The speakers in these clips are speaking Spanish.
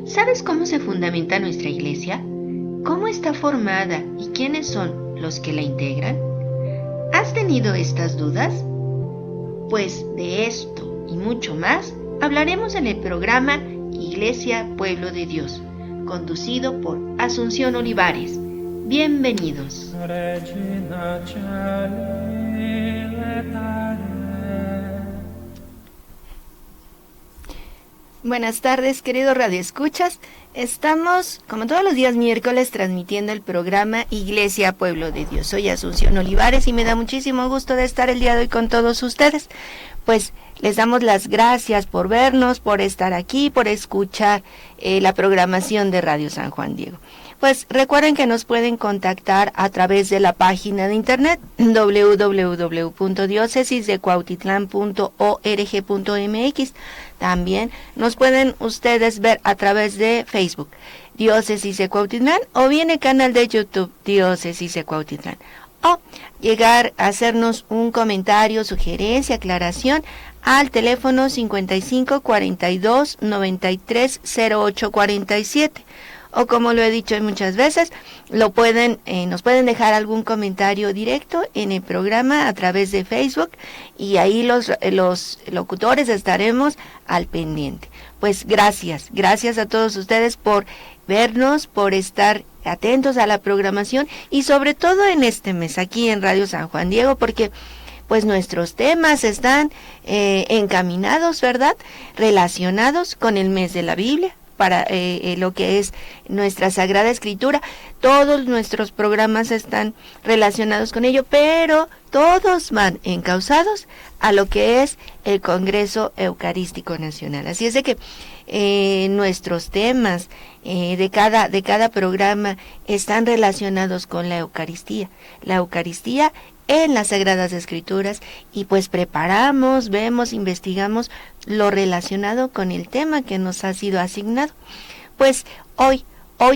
¿Sabes cómo se fundamenta nuestra iglesia? ¿Cómo está formada y quiénes son los que la integran? ¿Has tenido estas dudas? Pues de esto y mucho más hablaremos en el programa Iglesia Pueblo de Dios, conducido por Asunción Olivares. Bienvenidos. Buenas tardes, queridos radioescuchas. Estamos, como todos los días miércoles, transmitiendo el programa Iglesia Pueblo de Dios. Soy Asunción Olivares y me da muchísimo gusto de estar el día de hoy con todos ustedes. Pues les damos las gracias por vernos, por estar aquí, por escuchar la programación de Radio San Juan Diego. Pues recuerden que nos pueden contactar a través de la página de internet www.diocesisdecuautitlán.org.mx. También nos pueden ustedes ver a través de Facebook, Diócesis de Cuautitlán, o bien el canal de YouTube, Diócesis de Cuautitlán. O llegar a hacernos un comentario, sugerencia, aclaración al teléfono 55 42 93 08 47. O como lo he dicho muchas veces, nos pueden dejar algún comentario directo en el programa a través de Facebook y ahí los locutores estaremos al pendiente. Pues gracias a todos ustedes por vernos, por estar atentos a la programación y sobre todo en este mes aquí en Radio San Juan Diego, porque pues nuestros temas están encaminados, ¿verdad?, relacionados con el mes de la Biblia, para lo que es nuestra Sagrada Escritura. Todos nuestros programas están relacionados con ello, pero todos van encausados a lo que es el Congreso Eucarístico Nacional. Así es de que nuestros temas de cada programa están relacionados con la Eucaristía. La Eucaristía en las Sagradas Escrituras, y pues preparamos, vemos, investigamos lo relacionado con el tema que nos ha sido asignado. Pues hoy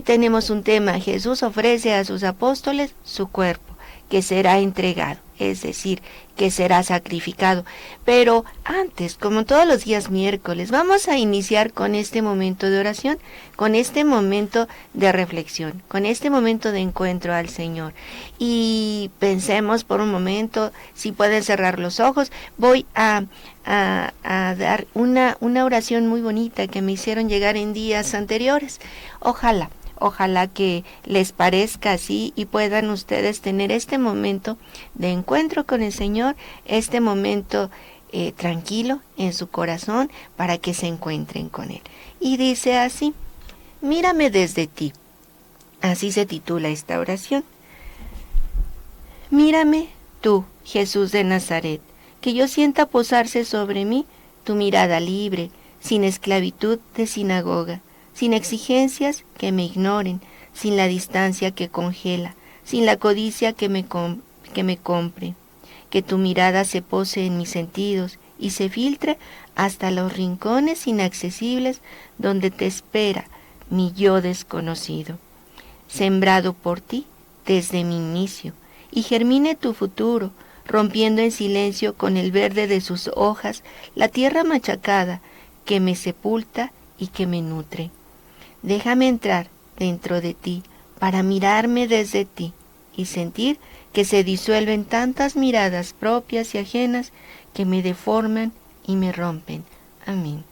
tenemos un tema: Jesús ofrece a sus apóstoles su cuerpo, que será entregado, es decir, que será sacrificado. Pero antes, como todos los días miércoles, vamos a iniciar con este momento de oración, con este momento de reflexión, con este momento de encuentro al Señor. Y pensemos por un momento, si pueden cerrar los ojos. Voy a dar una oración muy bonita que me hicieron llegar en días anteriores. Ojalá que les parezca así y puedan ustedes tener este momento de encuentro con el Señor, este momento tranquilo en su corazón para que se encuentren con Él. Y dice así: mírame desde ti. Así se titula esta oración. Mírame tú, Jesús de Nazaret, que yo sienta posarse sobre mí tu mirada libre, sin esclavitud de sinagoga, sin exigencias que me ignoren, sin la distancia que congela, sin la codicia que me compre. Que tu mirada se pose en mis sentidos y se filtre hasta los rincones inaccesibles donde te espera mi yo desconocido. Sembrado por ti desde mi inicio, y germine tu futuro, rompiendo en silencio con el verde de sus hojas la tierra machacada que me sepulta y que me nutre. Déjame entrar dentro de ti para mirarme desde ti y sentir que se disuelven tantas miradas propias y ajenas que me deforman y me rompen. Amén.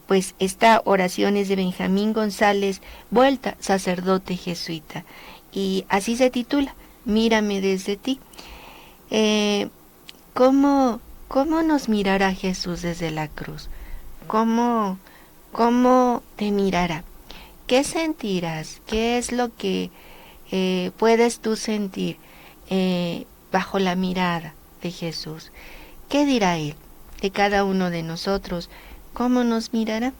Pues esta oración es de Benjamín González Vuelta, sacerdote jesuita, y así se titula: Mírame desde ti. ¿Cómo nos mirará Jesús desde la cruz? ¿Cómo te mirará? ¿Qué sentirás? ¿Qué es lo que puedes tú sentir bajo la mirada de Jesús? ¿Qué dirá Él de cada uno de nosotros? ¿Cómo nos mirará?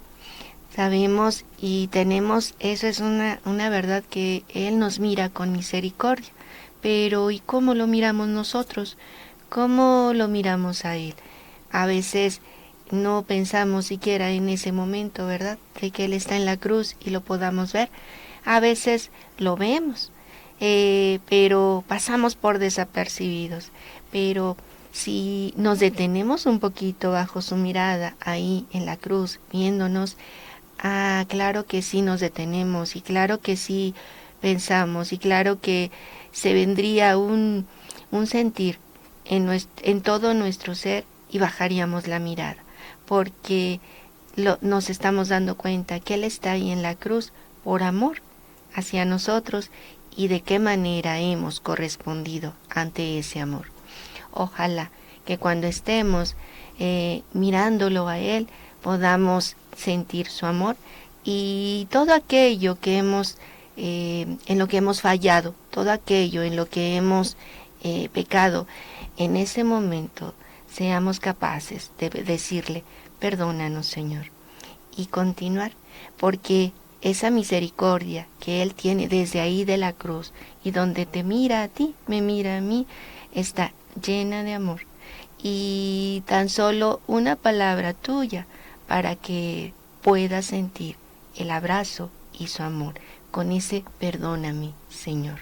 Sabemos y tenemos, eso es una verdad, que Él nos mira con misericordia. Pero ¿y cómo lo miramos nosotros? ¿Cómo lo miramos a Él? A veces no pensamos siquiera en ese momento, ¿verdad?, de que Él está en la cruz y lo podamos ver. A veces lo vemos, pero pasamos por desapercibidos. Pero si nos detenemos un poquito bajo su mirada ahí en la cruz, viéndonos, Claro que sí nos detenemos y claro que sí pensamos y claro que se vendría un sentir en todo nuestro ser y bajaríamos la mirada, porque nos estamos dando cuenta que Él está ahí en la cruz por amor hacia nosotros y de qué manera hemos correspondido ante ese amor. Ojalá que cuando estemos mirándolo a Él podamos sentir su amor y todo aquello que hemos en lo que hemos fallado, todo aquello en lo que hemos pecado, en ese momento seamos capaces de decirle, perdónanos, Señor, y continuar, porque esa misericordia que Él tiene desde ahí de la cruz y donde te mira a ti, me mira a mí, está llena de amor. Y tan solo una palabra tuya para que pueda sentir el abrazo y su amor con ese perdóname, Señor.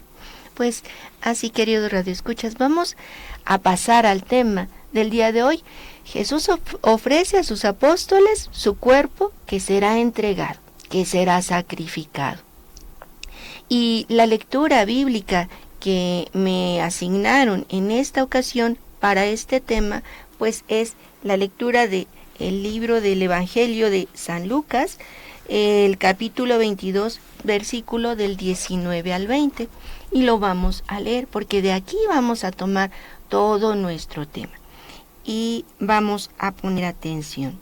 Pues así, queridos radioescuchas, vamos a pasar al tema del día de hoy. Jesús ofrece a sus apóstoles su cuerpo que será entregado, que será sacrificado. Y la lectura bíblica que me asignaron en esta ocasión para este tema, pues es la lectura del libro del Evangelio de San Lucas, el capítulo 22, versículo del 19 al 20. Y lo vamos a leer porque de aquí vamos a tomar todo nuestro tema. Y vamos a poner atención.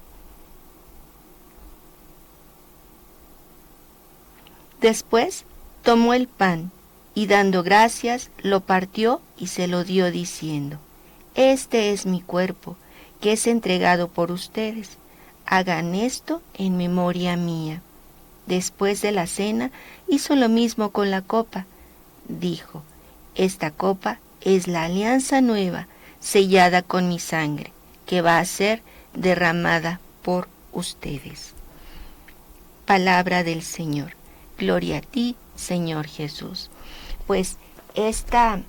Después tomó el pan y dando gracias lo partió y se lo dio diciendo: Este es mi cuerpo, que es entregado por ustedes. Hagan esto en memoria mía. Después de la cena hizo lo mismo con la copa. Dijo: Esta copa es la alianza nueva, sellada con mi sangre, que va a ser derramada por ustedes. Palabra del Señor. Gloria a ti, Señor Jesús. Pues esta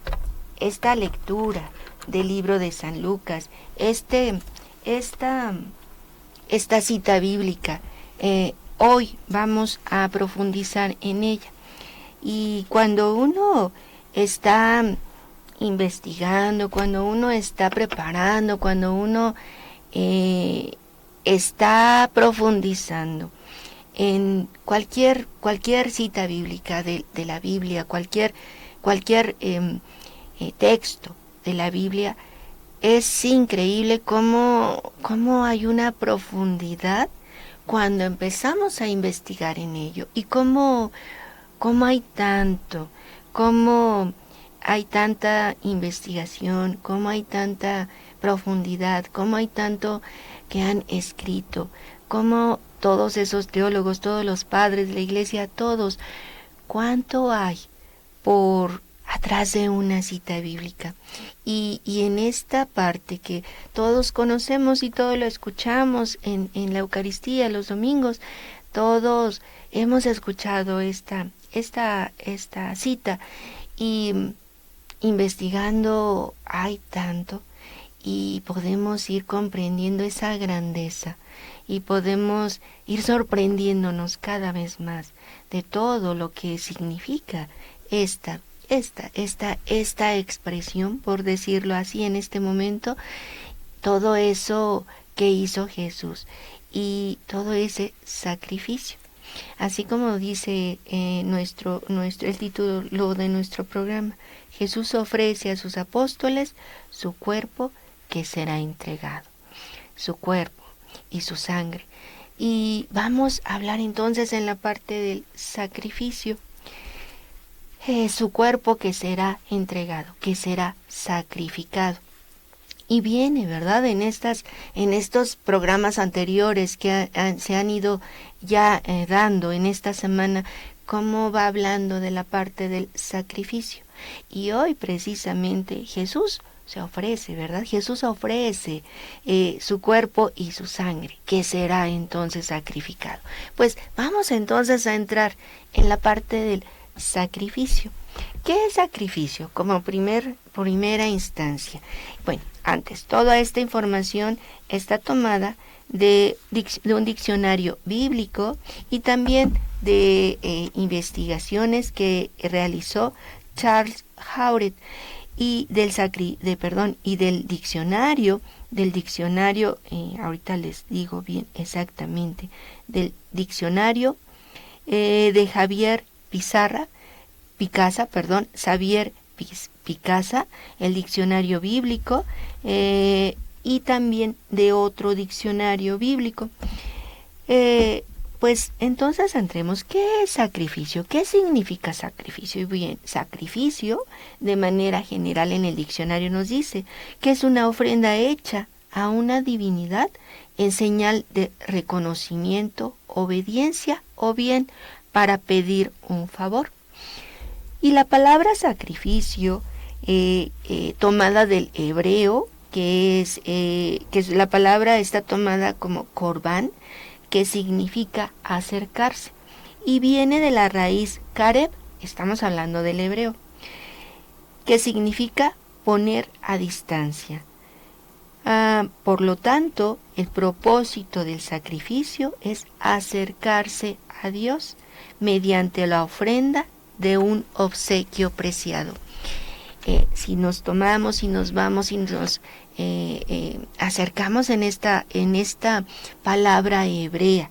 lectura del libro de San Lucas, esta cita bíblica, hoy vamos a profundizar en ella. Y cuando uno está investigando, cuando uno está preparando, cuando uno está profundizando en cualquier cita bíblica de la Biblia, cualquier texto de la Biblia, es increíble cómo hay una profundidad cuando empezamos a investigar en ello y cómo hay tanto, cómo hay tanta investigación, cómo hay tanta profundidad, cómo hay tanto que han escrito, cómo todos esos teólogos, todos los padres de la iglesia, todos, cuánto hay por atrás de una cita bíblica. Y en esta parte que todos conocemos y todos lo escuchamos en la Eucaristía los domingos, todos hemos escuchado esta cita, y investigando hay tanto y podemos ir comprendiendo esa grandeza y podemos ir sorprendiéndonos cada vez más de todo lo que significa esta expresión, por decirlo así en este momento, todo eso que hizo Jesús y todo ese sacrificio. Así como dice el título de nuestro programa, Jesús ofrece a sus apóstoles su cuerpo que será entregado, su cuerpo y su sangre. Y vamos a hablar entonces en la parte del sacrificio. Su cuerpo que será entregado, que será sacrificado. Y viene, ¿verdad? En estos programas anteriores que se han ido ya dando en esta semana, cómo va hablando de la parte del sacrificio. Y hoy precisamente Jesús se ofrece, ¿verdad? Jesús ofrece su cuerpo y su sangre, que será entonces sacrificado. Pues vamos entonces a entrar en la parte del sacrificio. ¿Qué es sacrificio? Como primera instancia. Bueno, antes, toda esta información está tomada de un diccionario bíblico y también de investigaciones que realizó Charles Hauret y del diccionario, ahorita les digo bien exactamente, del diccionario de Xavier Picasa, el diccionario bíblico, y también de otro diccionario bíblico. Pues entonces entremos, ¿qué es sacrificio? ¿Qué significa sacrificio? Y bien, sacrificio de manera general en el diccionario nos dice que es una ofrenda hecha a una divinidad en señal de reconocimiento, obediencia o bien para pedir un favor. Y la palabra sacrificio, tomada del hebreo, que la palabra está tomada como corbán, que significa acercarse, y viene de la raíz kareb, estamos hablando del hebreo, que significa poner a distancia. Por lo tanto, el propósito del sacrificio es acercarse a Dios mediante la ofrenda de un obsequio preciado. Si nos acercamos en esta palabra hebrea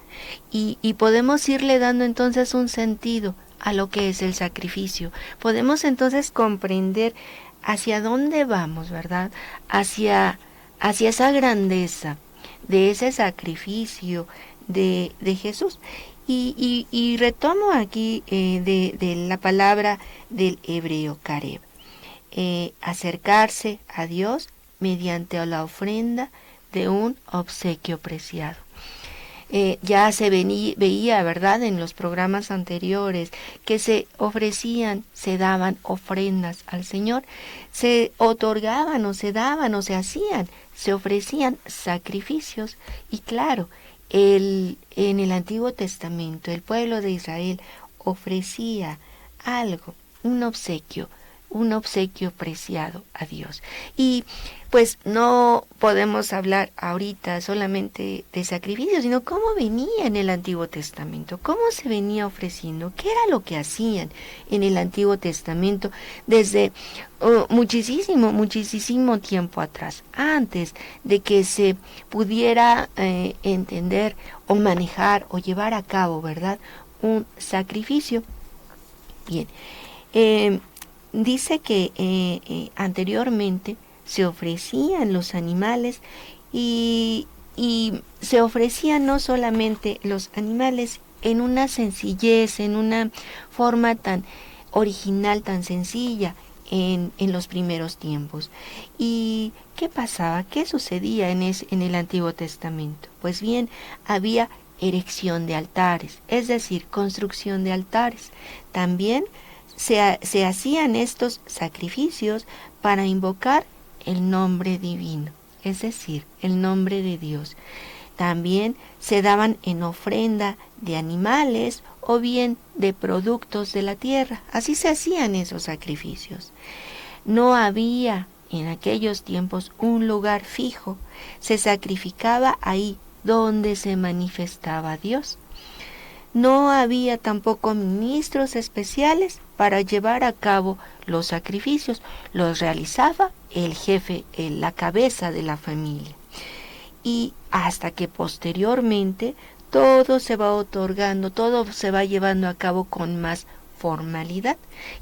y podemos irle dando entonces un sentido a lo que es el sacrificio, podemos entonces comprender hacia dónde vamos, ¿verdad? Hacia esa grandeza de ese sacrificio de Jesús. Y retomo aquí de la palabra del hebreo kareb, acercarse a Dios mediante la ofrenda de un obsequio preciado. Ya se veía, ¿verdad?, en los programas anteriores, que se daban ofrendas al Señor, se otorgaban o se daban o se ofrecían sacrificios. Y claro, en el Antiguo Testamento el pueblo de Israel ofrecía algo, un obsequio preciado a Dios. Y pues no podemos hablar ahorita solamente de sacrificios, sino cómo venía en el Antiguo Testamento, cómo se venía ofreciendo, qué era lo que hacían en el Antiguo Testamento desde muchísimo tiempo atrás, antes de que se pudiera entender o manejar o llevar a cabo, ¿verdad?, un sacrificio. Bien, dice que anteriormente se ofrecían los animales y se ofrecían no solamente los animales en una sencillez, en una forma tan original, tan sencilla en los primeros tiempos. ¿Y qué pasaba? ¿Qué sucedía en el Antiguo Testamento? Pues bien, había erección de altares, es decir, construcción de altares. También se hacían estos sacrificios para invocar el nombre divino, es decir, el nombre de Dios. También se daban en ofrenda de animales o bien de productos de la tierra. Así se hacían esos sacrificios. No había en aquellos tiempos un lugar fijo. Se sacrificaba ahí donde se manifestaba Dios. No había tampoco ministros especiales para llevar a cabo los sacrificios. Los realizaba el jefe, la cabeza de la familia. Y hasta que posteriormente todo se va otorgando, todo se va llevando a cabo con más formalidad.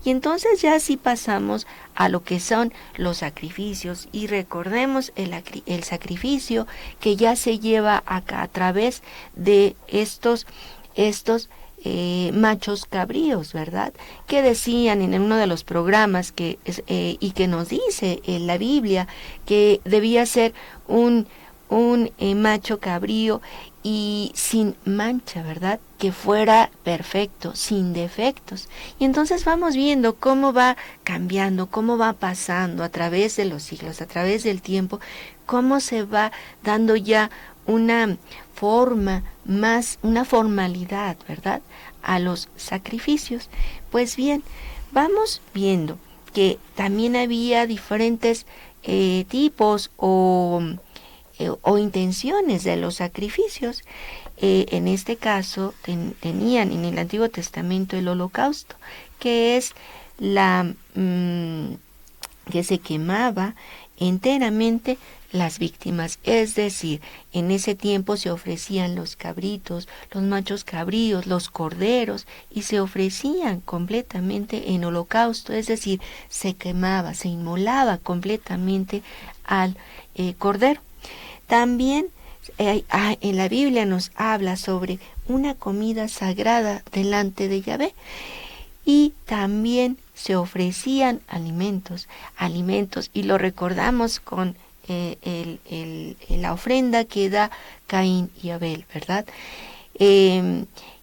Y entonces ya sí pasamos a lo que son los sacrificios. Y recordemos el sacrificio que ya se lleva acá a través de estos machos cabríos, ¿verdad?, que decían en uno de los programas y que nos dice en la Biblia que debía ser un macho cabrío y sin mancha, ¿verdad?, que fuera perfecto, sin defectos. Y entonces vamos viendo cómo va cambiando, cómo va pasando a través de los siglos, a través del tiempo, cómo se va dando ya una forma más, una formalidad, ¿verdad?, a los sacrificios. Pues bien, vamos viendo que también había diferentes tipos o intenciones de los sacrificios. En este caso tenían en el Antiguo Testamento el holocausto, que es que se quemaba enteramente las víctimas, es decir, en ese tiempo se ofrecían los cabritos, los machos cabríos, los corderos, y se ofrecían completamente en holocausto, es decir, se quemaba, se inmolaba completamente al cordero. También en la Biblia nos habla sobre una comida sagrada delante de Yahvé, y también se ofrecían alimentos, y lo recordamos con la ofrenda que da Caín y Abel, ¿verdad?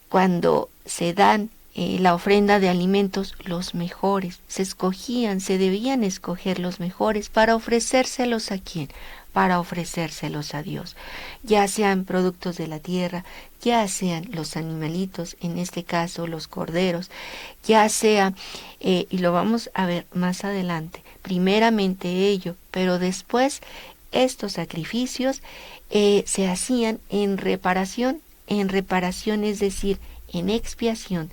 Cuando se dan la ofrenda de alimentos, los mejores, se debían escoger los mejores para ofrecérselos ¿a quién? Para ofrecérselos a Dios, ya sean productos de la tierra, ya sean los animalitos, en este caso los corderos, ya sea, y lo vamos a ver más adelante, primeramente ello, pero después estos sacrificios se hacían en reparación, es decir, en expiación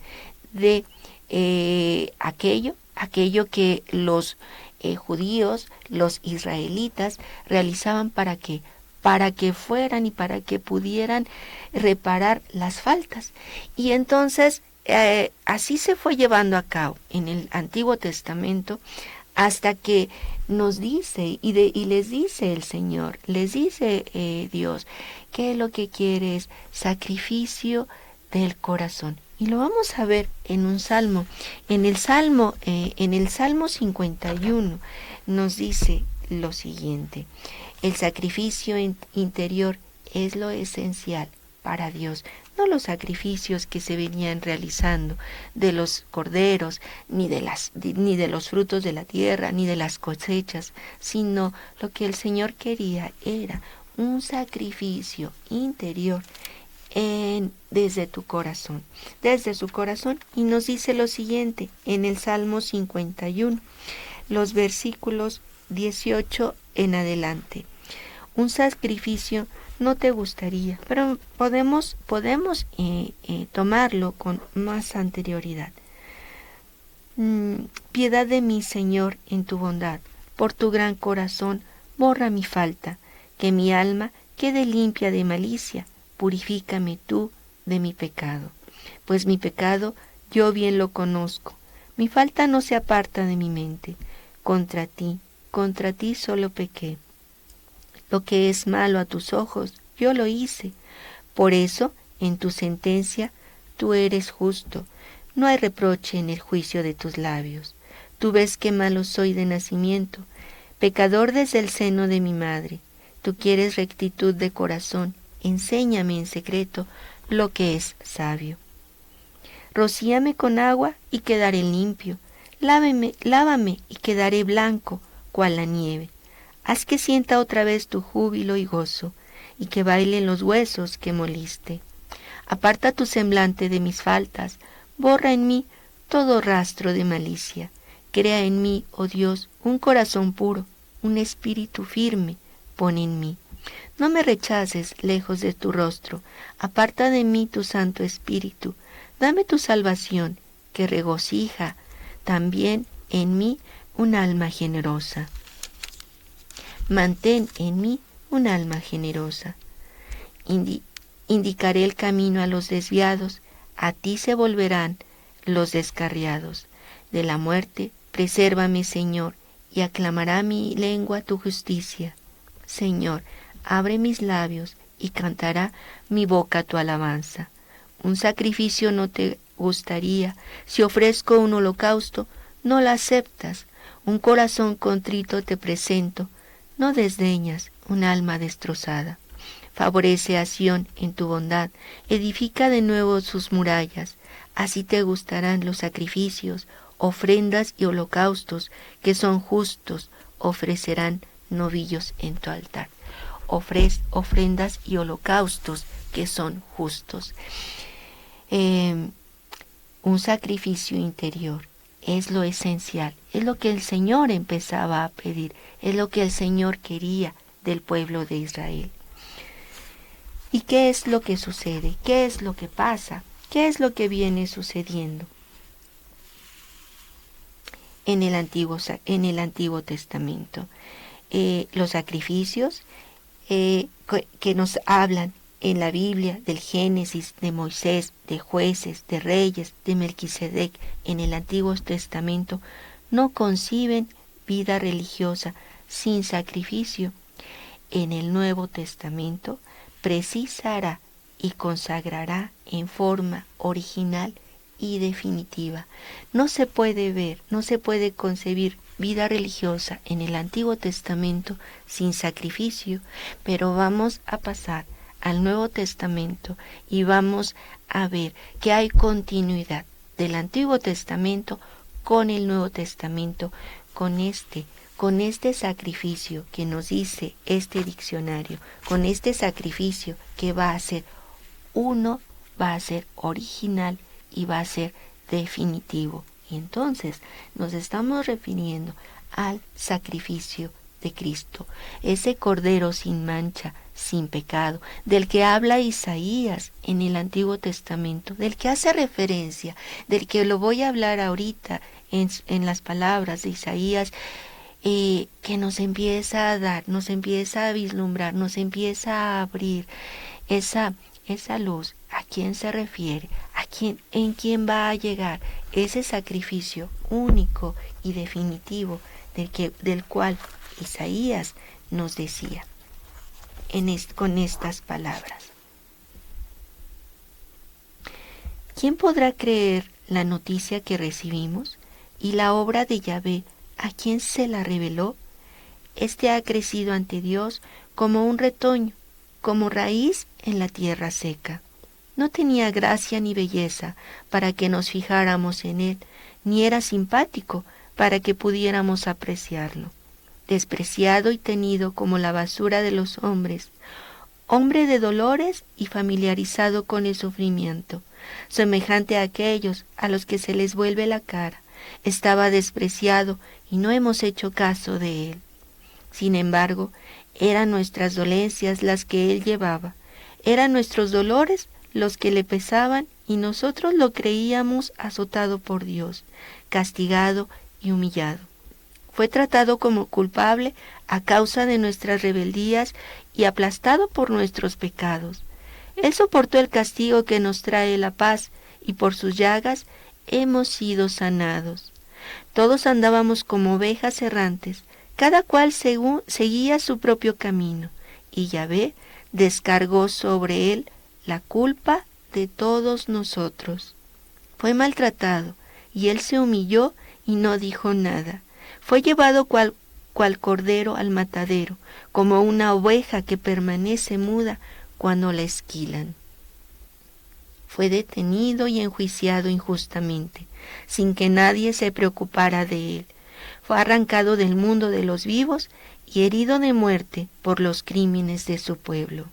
de aquello que los judíos, los israelitas, realizaban. ¿Para qué? Para que fueran y para que pudieran reparar las faltas. Y entonces así se fue llevando a cabo en el Antiguo Testamento, hasta que nos dice y les dice el Señor, les dice Dios, que lo que quiere es sacrificio del corazón. Y lo vamos a ver en un salmo. En el Salmo 51 nos dice lo siguiente: el sacrificio interior es lo esencial para Dios, no los sacrificios que se venían realizando de los corderos, ni de los frutos de la tierra, ni de las cosechas, sino lo que el Señor quería era un sacrificio interior desde su corazón, y nos dice lo siguiente en el Salmo 51, los versículos 18 en adelante: un sacrificio no te gustaría, pero podemos tomarlo con más anterioridad. Piedad de mí, Señor, en tu bondad, por tu gran corazón, borra mi falta, que mi alma quede limpia de malicia, purifícame tú de mi pecado. Pues mi pecado yo bien lo conozco, mi falta no se aparta de mi mente. Contra ti solo pequé. Lo que es malo a tus ojos, yo lo hice. Por eso, en tu sentencia, tú eres justo. No hay reproche en el juicio de tus labios. Tú ves que malo soy de nacimiento, pecador desde el seno de mi madre. Tú quieres rectitud de corazón. Enséñame en secreto lo que es sabio. Rocíame con agua y quedaré limpio. Lávame y quedaré blanco, cual la nieve. Haz que sienta otra vez tu júbilo y gozo, y que bailen los huesos que moliste. Aparta tu semblante de mis faltas, borra en mí todo rastro de malicia. Crea en mí, oh Dios, un corazón puro, un espíritu firme, pon en mí. No me rechaces lejos de tu rostro, aparta de mí tu Santo Espíritu. Dame tu salvación, que regocija también en mí un alma generosa. Mantén en mí un alma generosa. Indicaré el camino a los desviados, a ti se volverán los descarriados. De la muerte, presérvame, Señor, y aclamará mi lengua tu justicia. Señor, abre mis labios y cantará mi boca tu alabanza. Un sacrificio no te gustaría, si ofrezco un holocausto, no la aceptas. Un corazón contrito te presento, no desdeñas un alma destrozada. Favorece a Sión en tu bondad, edifica de nuevo sus murallas. Así te gustarán los sacrificios, ofrendas y holocaustos que son justos, ofrecerán novillos en tu altar. ofrendas y holocaustos que son justos. Un sacrificio interior es lo esencial, es lo que el Señor empezaba a pedir, es lo que el Señor quería del pueblo de Israel. ¿Y qué es lo que sucede? ¿Qué es lo que pasa? ¿Qué es lo que viene sucediendo en el Antiguo Testamento? Los sacrificios que nos hablan en la Biblia del Génesis, de Moisés, de jueces, de reyes, de Melquisedec, en el Antiguo Testamento, no conciben vida religiosa sin sacrificio. En el Nuevo Testamento precisará y consagrará en forma original y definitiva. No se puede ver, no se puede concebir vida religiosa en el Antiguo Testamento sin sacrificio, pero vamos a pasar al Nuevo Testamento y vamos a ver que hay continuidad del Antiguo Testamento con el Nuevo Testamento, con este sacrificio que nos dice este diccionario, con este sacrificio que va a ser uno, va a ser original y va a ser definitivo. Y entonces nos estamos refiriendo al sacrificio de Cristo, ese Cordero sin mancha, sin pecado, del que habla Isaías en el Antiguo Testamento, del que hace referencia, del que lo voy a hablar ahorita en las palabras de Isaías, que nos empieza a dar, nos empieza a vislumbrar, nos empieza a abrir esa luz. ¿A quién se refiere? ¿En quién va a llegar ese sacrificio único y definitivo del cual Isaías nos decía con estas palabras? ¿Quién podrá creer la noticia que recibimos y la obra de Yahvé? ¿A quién se la reveló? Este ha crecido ante Dios como un retoño, como raíz en la tierra seca. No tenía gracia ni belleza para que nos fijáramos en él, ni era simpático para que pudiéramos apreciarlo. Despreciado y tenido como la basura de los hombres, hombre de dolores y familiarizado con el sufrimiento, semejante a aquellos a los que se les vuelve la cara. Estaba despreciado y no hemos hecho caso de él. Sin embargo, eran nuestras dolencias las que él llevaba, eran nuestros dolores los que le pesaban y nosotros lo creíamos azotado por Dios, castigado y humillado. Fue tratado como culpable a causa de nuestras rebeldías y aplastado por nuestros pecados. Él soportó el castigo que nos trae la paz y por sus llagas hemos sido sanados. Todos andábamos como ovejas errantes, cada cual seguía su propio camino, y Yahvé descargó sobre él la culpa de todos nosotros. Fue maltratado, y él se humilló y no dijo nada. Fue llevado cual cordero al matadero, como una oveja que permanece muda cuando la esquilan. Fue detenido y enjuiciado injustamente, sin que nadie se preocupara de él. Fue arrancado del mundo de los vivos y herido de muerte por los crímenes de su pueblo.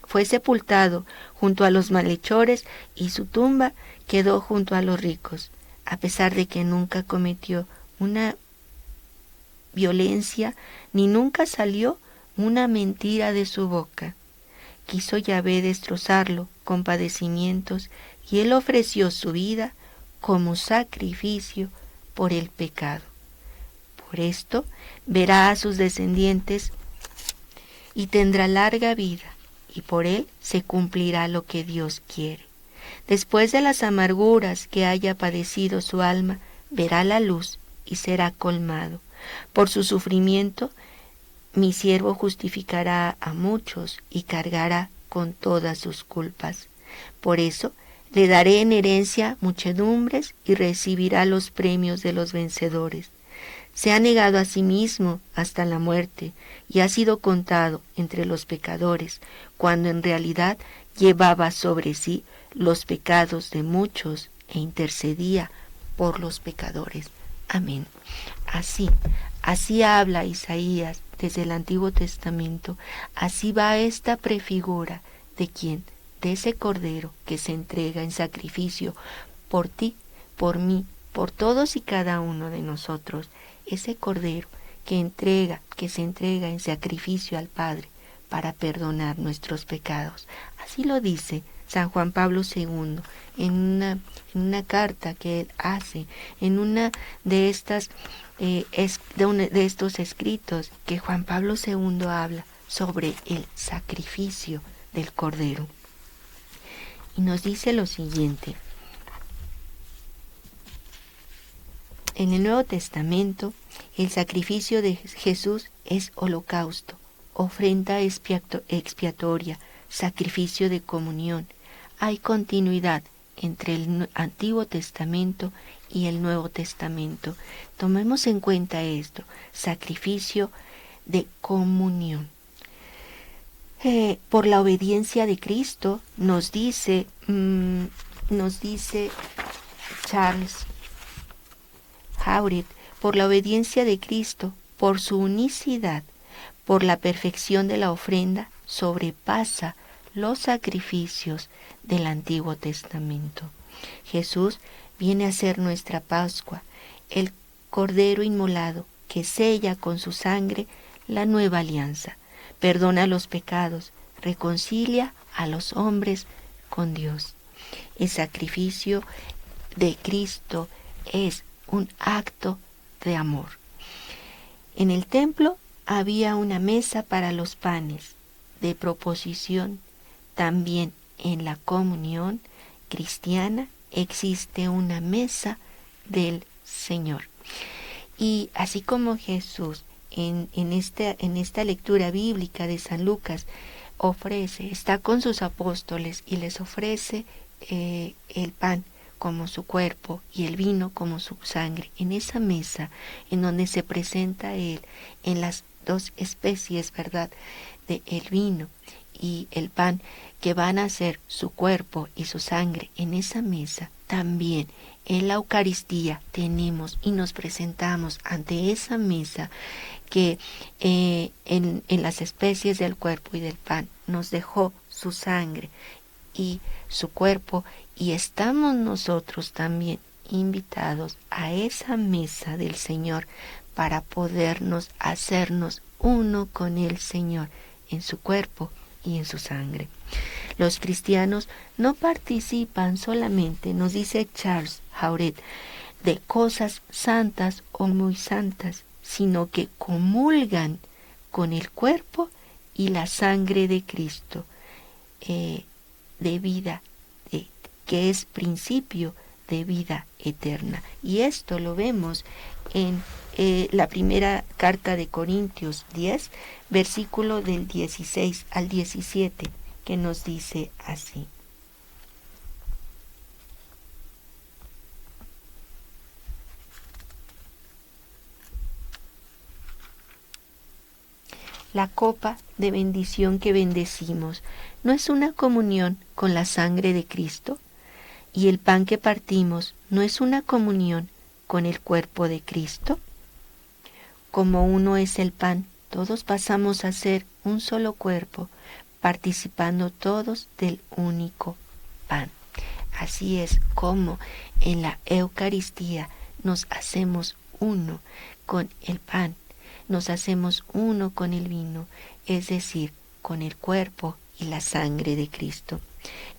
Fue sepultado junto a los malhechores y su tumba quedó junto a los ricos, a pesar de que nunca cometió una violencia ni nunca salió una mentira de su boca. Quiso Yahvé destrozarlo con padecimientos y él ofreció su vida como sacrificio por el pecado. Por esto verá a sus descendientes y tendrá larga vida, y por él se cumplirá lo que Dios quiere. Después de las amarguras que haya padecido su alma, verá la luz y será colmado. Por su sufrimiento, mi siervo justificará a muchos y cargará con todas sus culpas. Por eso le daré en herencia muchedumbres y recibirá los premios de los vencedores. Se ha negado a sí mismo hasta la muerte y ha sido contado entre los pecadores, cuando en realidad llevaba sobre sí los pecados de muchos e intercedía por los pecadores. Amén. Así habla Isaías desde el Antiguo Testamento, así va esta prefigura de quién, de ese Cordero que se entrega en sacrificio por ti, por mí, por todos y cada uno de nosotros, ese Cordero que se entrega en sacrificio al Padre para perdonar nuestros pecados. Así lo dice San Juan Pablo II en una carta que él hace, en una de estas de estos escritos que Juan Pablo II habla sobre el sacrificio del Cordero. Y nos dice lo siguiente: en el Nuevo Testamento, el sacrificio de Jesús es holocausto, ofrenda expiatoria, sacrificio de comunión. Hay continuidad entre el Antiguo Testamento y el Nuevo Testamento. Tomemos en cuenta esto: sacrificio de comunión. Por la obediencia de Cristo, nos dice Charles Hauret, por la obediencia de Cristo, por su unicidad, por la perfección de la ofrenda, sobrepasa los sacrificios del Antiguo Testamento. Jesús viene a ser nuestra Pascua, el Cordero inmolado que sella con su sangre la nueva alianza, perdona los pecados, reconcilia a los hombres con Dios. El sacrificio de Cristo es un acto de amor. En el templo había una mesa para los panes de proposición. También en la comunión cristiana existe una mesa del Señor. Y así como Jesús en esta lectura bíblica de San Lucas está con sus apóstoles y les ofrece el pan como su cuerpo y el vino como su sangre, en esa mesa en donde se presenta Él en las dos especies, ¿verdad?, de el vino y el pan, que van a ser su cuerpo y su sangre, en esa mesa también en la Eucaristía tenemos y nos presentamos ante esa mesa que en las especies del cuerpo y del pan nos dejó su sangre y su cuerpo, y estamos nosotros también invitados a esa mesa del Señor para podernos hacernos uno con el Señor en su cuerpo y en su sangre. Los cristianos no participan solamente, nos dice Charles Hauret, de cosas santas o muy santas, sino que comulgan con el cuerpo y la sangre de Cristo, de vida, que es principio de vida eterna. Y esto lo vemos en la primera carta de Corintios 10, versículo del 16 al 17, que nos dice así: la copa de bendición que bendecimos no es una comunión con la sangre de Cristo, y el pan que partimos no es una comunión con el cuerpo de Cristo. Como uno es el pan, todos pasamos a ser un solo cuerpo, participando todos del único pan. Así es como en la Eucaristía nos hacemos uno con el pan, nos hacemos uno con el vino, es decir, con el cuerpo y la sangre de Cristo.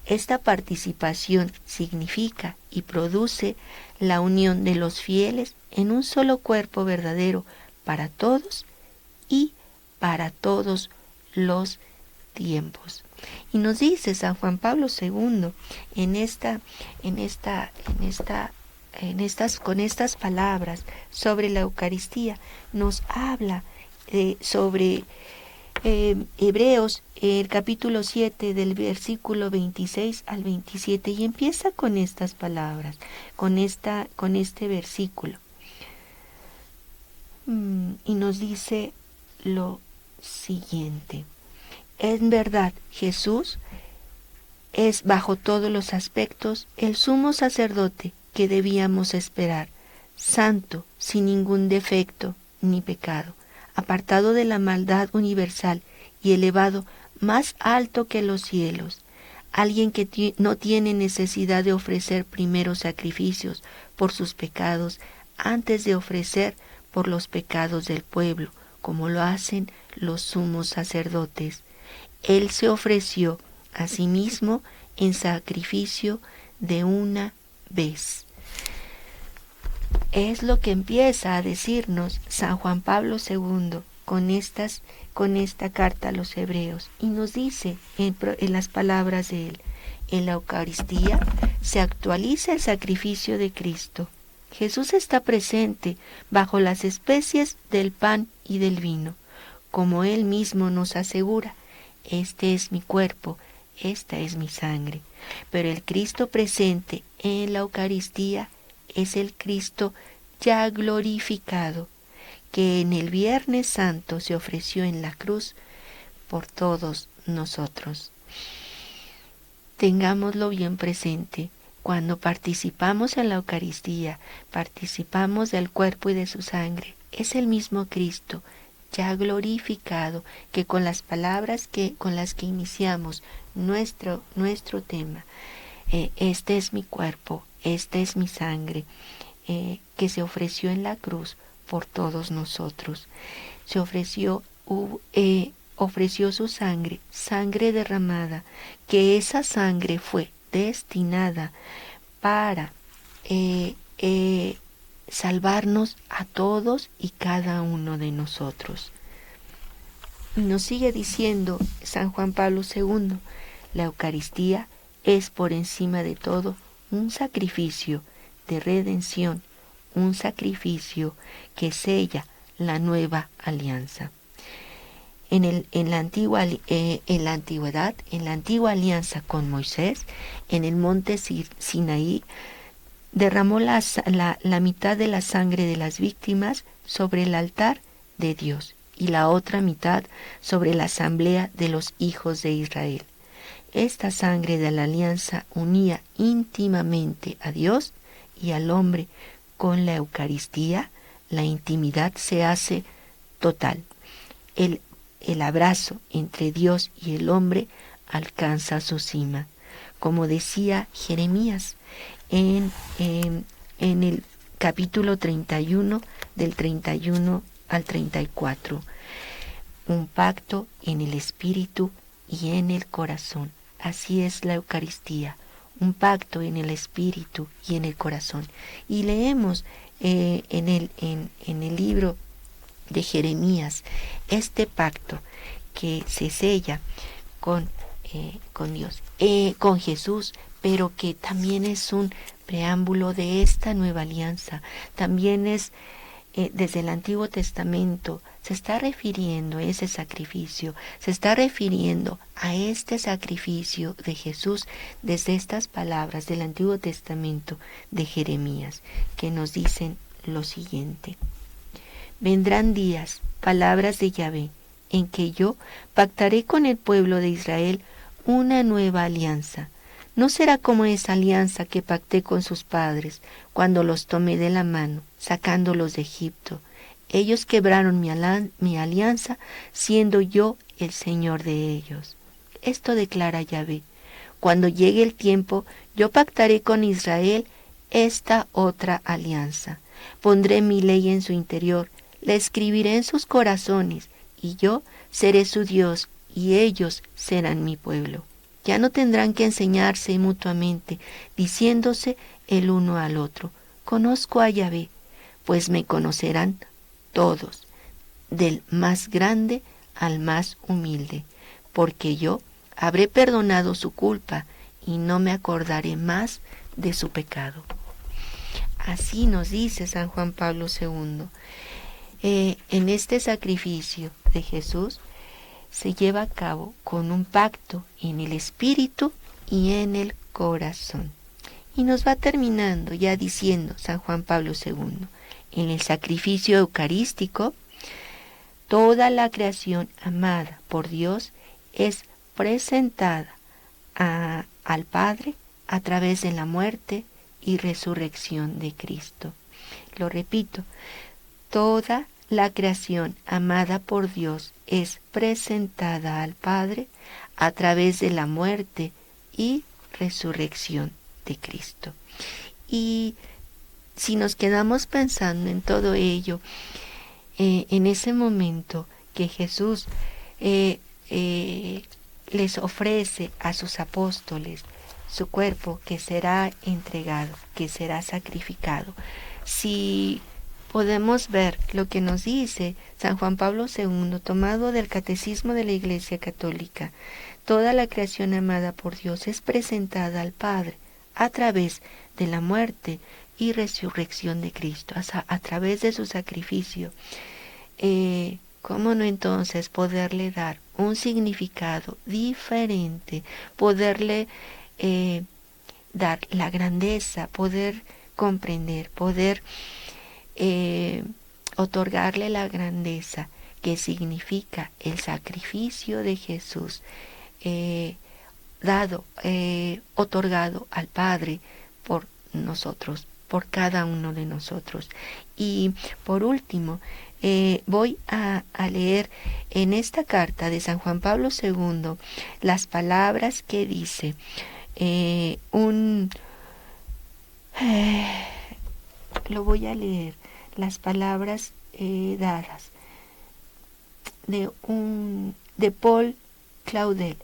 Esta participación significa y produce la unión de los fieles en un solo cuerpo verdadero para todos y para todos los tiempos. Y nos dice San Juan Pablo II con estas palabras sobre la Eucaristía, nos habla sobre Hebreos, el capítulo 7, del versículo 26 al 27, y empieza con estas palabras, con este versículo. Y nos dice lo siguiente: en verdad, Jesús es bajo todos los aspectos el sumo sacerdote que debíamos esperar, santo, sin ningún defecto ni pecado. apartado de la maldad universal y elevado más alto que los cielos. Alguien que no tiene necesidad de ofrecer primero sacrificios por sus pecados antes de ofrecer por los pecados del pueblo, como lo hacen los sumos sacerdotes. Él se ofreció a sí mismo en sacrificio de una vez. Es lo que empieza a decirnos San Juan Pablo II con esta carta a los hebreos, y nos dice en las palabras de él: en la Eucaristía se actualiza el sacrificio de Cristo. Jesús está presente bajo las especies del pan y del vino, como él mismo nos asegura: este es mi cuerpo, esta es mi sangre. Pero el Cristo presente en la Eucaristía es el Cristo ya glorificado, que en el Viernes Santo se ofreció en la cruz por todos nosotros. Tengámoslo bien presente. Cuando participamos en la Eucaristía, participamos del cuerpo y de su sangre. Es el mismo Cristo ya glorificado, que con las palabras con las que iniciamos nuestro tema, este es mi cuerpo, esta es mi sangre, que se ofreció en la cruz por todos nosotros. Se ofreció su sangre, sangre derramada, que esa sangre fue destinada para salvarnos a todos y cada uno de nosotros. Y nos sigue diciendo San Juan Pablo II: la Eucaristía es por encima de todo un sacrificio de redención, un sacrificio que sella la nueva alianza. En la antigüedad, en la antigua alianza con Moisés, en el monte Sinaí, derramó la mitad de la sangre de las víctimas sobre el altar de Dios y la otra mitad sobre la asamblea de los hijos de Israel. Esta sangre de la alianza unía íntimamente a Dios y al hombre. Con la Eucaristía, la intimidad se hace total. El abrazo entre Dios y el hombre alcanza su cima. Como decía Jeremías en el capítulo 31, del 31 al 34, un pacto en el espíritu y en el corazón. Así es la Eucaristía, un pacto en el espíritu y en el corazón. Y leemos en el libro de Jeremías este pacto que se sella con Dios, con Jesús, pero que también es un preámbulo de esta nueva alianza. También es desde el Antiguo Testamento, se está refiriendo a ese sacrificio, se está refiriendo a este sacrificio de Jesús desde estas palabras del Antiguo Testamento de Jeremías, que nos dicen lo siguiente: vendrán días, palabras de Yahvé, en que yo pactaré con el pueblo de Israel una nueva alianza. No será como esa alianza que pacté con sus padres cuando los tomé de la mano, sacándolos de Egipto. Ellos quebraron mi alianza, siendo yo el Señor de ellos. Esto declara Yahvé: cuando llegue el tiempo, yo pactaré con Israel esta otra alianza. Pondré mi ley en su interior, la escribiré en sus corazones, y yo seré su Dios, y ellos serán mi pueblo. Ya no tendrán que enseñarse mutuamente, diciéndose el uno al otro: conozco a Yahvé, pues me conocerán todos, del más grande al más humilde, porque yo habré perdonado su culpa y no me acordaré más de su pecado. Así nos dice San Juan Pablo II. En este sacrificio de Jesús se lleva a cabo con un pacto en el espíritu y en el corazón. Y nos va terminando ya diciendo San Juan Pablo II: en el sacrificio eucarístico, toda la creación amada por Dios es presentada al Padre a través de la muerte y resurrección de Cristo. Lo repito: toda la creación amada por Dios es presentada al Padre a través de la muerte y resurrección de Cristo. Y si nos quedamos pensando en todo ello, en ese momento que Jesús les ofrece a sus apóstoles su cuerpo que será entregado, que será sacrificado. Si podemos ver lo que nos dice San Juan Pablo II, tomado del Catecismo de la Iglesia Católica, toda la creación amada por Dios es presentada al Padre a través de la muerte y resurrección de Cristo, a través de su sacrificio. ¿Cómo no entonces poderle dar un significado diferente, poderle dar la grandeza, poder comprender, poder otorgarle la grandeza que significa el sacrificio de Jesús otorgado al Padre por nosotros, por cada uno de nosotros? Y por último, voy a leer en esta carta de San Juan Pablo II las palabras que dice lo voy a leer, las palabras dadas de Paul Claudel,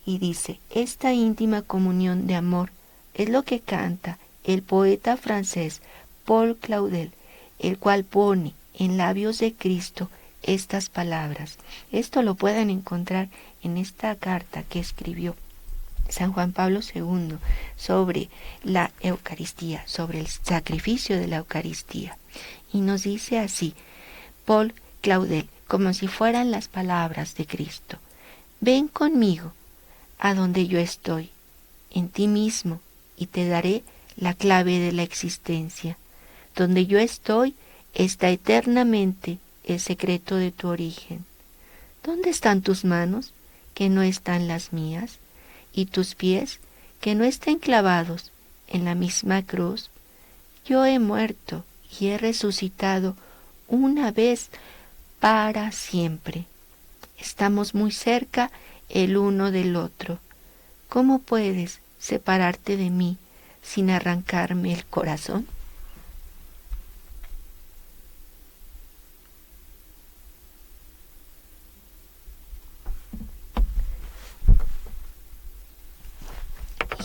y dice: esta íntima comunión de amor es lo que canta el poeta francés Paul Claudel, el cual pone en labios de Cristo estas palabras. Esto lo pueden encontrar en esta carta que escribió San Juan Pablo II sobre la Eucaristía, sobre el sacrificio de la Eucaristía. Y nos dice así, Paul Claudel, como si fueran las palabras de Cristo: ven conmigo a donde yo estoy, en ti mismo, y te daré la clave de la existencia. Donde yo estoy está eternamente el secreto de tu origen. ¿Dónde están tus manos, que no están las mías? ¿Y tus pies, que no estén clavados en la misma cruz? Yo he muerto y he resucitado una vez para siempre. Estamos muy cerca el uno del otro. ¿Cómo puedes separarte de mí sin arrancarme el corazón?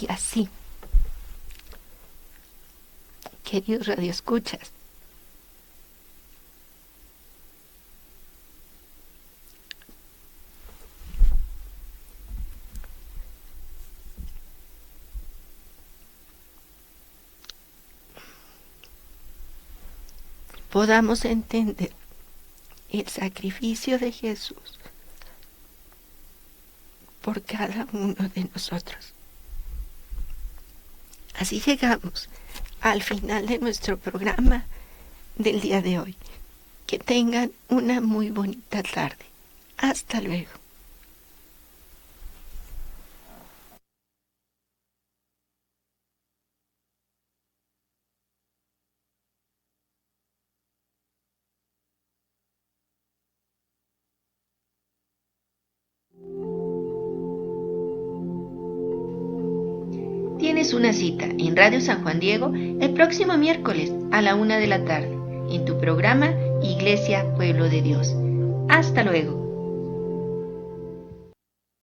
Y así, queridos radioescuchas, podamos entender el sacrificio de Jesús por cada uno de nosotros. Así llegamos al final de nuestro programa del día de hoy. Que tengan una muy bonita tarde. Hasta luego. Tienes una cita en Radio San Juan Diego el próximo miércoles a la 1 de la tarde, en tu programa Iglesia Pueblo de Dios. Hasta luego.